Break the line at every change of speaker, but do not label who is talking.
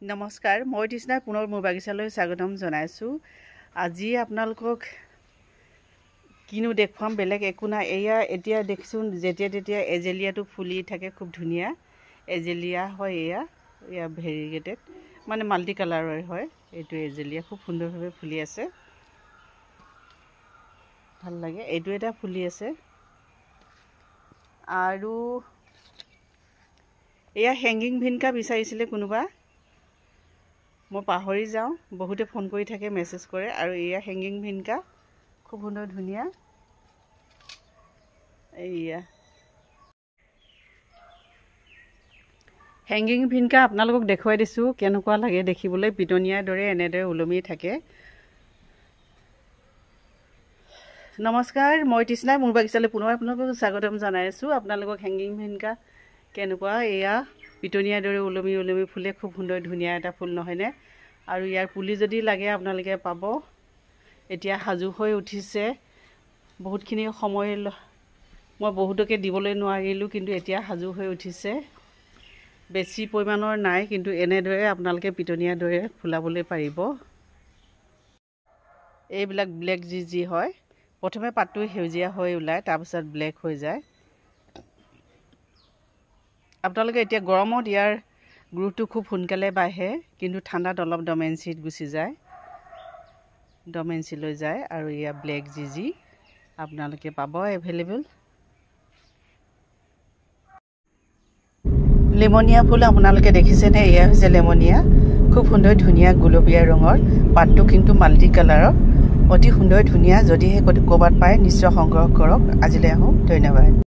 নমস্কাৰ মই তৃষ্ণা পুনৰ মোৰ বাগিচালৈ স্বাগতম জনাইছো। আজি আপোনালোকক কিনো দেখুৱাম, বেলেগ একো নাই। এয়া এতিয়া দেখিছোন যেতিয়া তেতিয়া এজেলিয়াটো ফুলি থাকে, খুব ধুনীয়া এজেলিয়া হয়। এয়া ভেৰিগেটেড মানে মাল্টি কালাৰৰ হয়। এইটো এজেলিয়া খুব সুন্দৰভাৱে ফুলি আছে, ভাল লাগে। এইটো এটা ফুলি আছে আৰু এয়া হেংগিং ভিনকা বিচাৰিছিলে কোনোবা, মই পাহৰি যাওঁ। বহুতে ফোন কৰি থাকে, মেছেজ কৰে। আৰু এয়া হেংগিং ভিনকা খুব সুন্দৰ ধুনীয়া। এয়া হেংগিং ভিনকা আপোনালোকক দেখুৱাই দিছোঁ, কেনেকুৱা লাগে দেখিবলৈ। পিটনিয়াৰ দৰে এনেদৰে ওলমি থাকে। নমস্কাৰ, মই তৃষ্ণা মোৰ বাগিচালৈ পুনৰ আপোনালোকক স্বাগতম জনাইছোঁ। আপোনালোকক হেংগিং ভিনকা কেনেকুৱা, এয়া পিটনিয়াৰ দৰে ওলমি ওলমি ফুলে, খুব সুন্দৰ ধুনীয়া এটা ফুল নহয়নে? আৰু ইয়াৰ পুলি যদি লাগে আপোনালোকে পাব। এতিয়া সাজু হৈ উঠিছে। বহুতখিনি সময় মই বহুতকে দিবলৈ নোৱাৰিলোঁ, কিন্তু এতিয়া সাজু হৈ উঠিছে। বেছি পৰিমাণৰ নাই, কিন্তু এনেদৰে আপোনালোকে পিটনিয়াৰ দৰে ফুলাবলৈ পাৰিব। এইবিলাক ব্লেক যি হয়, প্ৰথমে পাতটো সেউজীয়া হৈ ওলায়, তাৰপিছত ব্লেক হৈ যায়। আপোনালোকে এতিয়া গৰমত ইয়াৰ গ্ৰোথটো খুব সোনকালে বাঢ়ে, কিন্তু ঠাণ্ডাত অলপ ডমেঞ্চিত গুচি যায়, ডমেঞ্চিলৈ যায়। আৰু এয়া ব্লেক যি আপোনালোকে পাব এভেইলেবল। লেমনিয়া ফুল আপোনালোকে দেখিছেনে? এয়া হৈছে লেমনিয়া, খুব সুন্দৰ ধুনীয়া গুলপীয়া ৰঙৰ। পাতটো কিন্তু মাল্টি কালাৰৰ, অতি সুন্দৰ ধুনীয়া। যদিহে ক'ৰবাত পায় নিশ্চয় সংগ্ৰহ কৰক। আজিলৈ আহোঁ, ধন্যবাদ।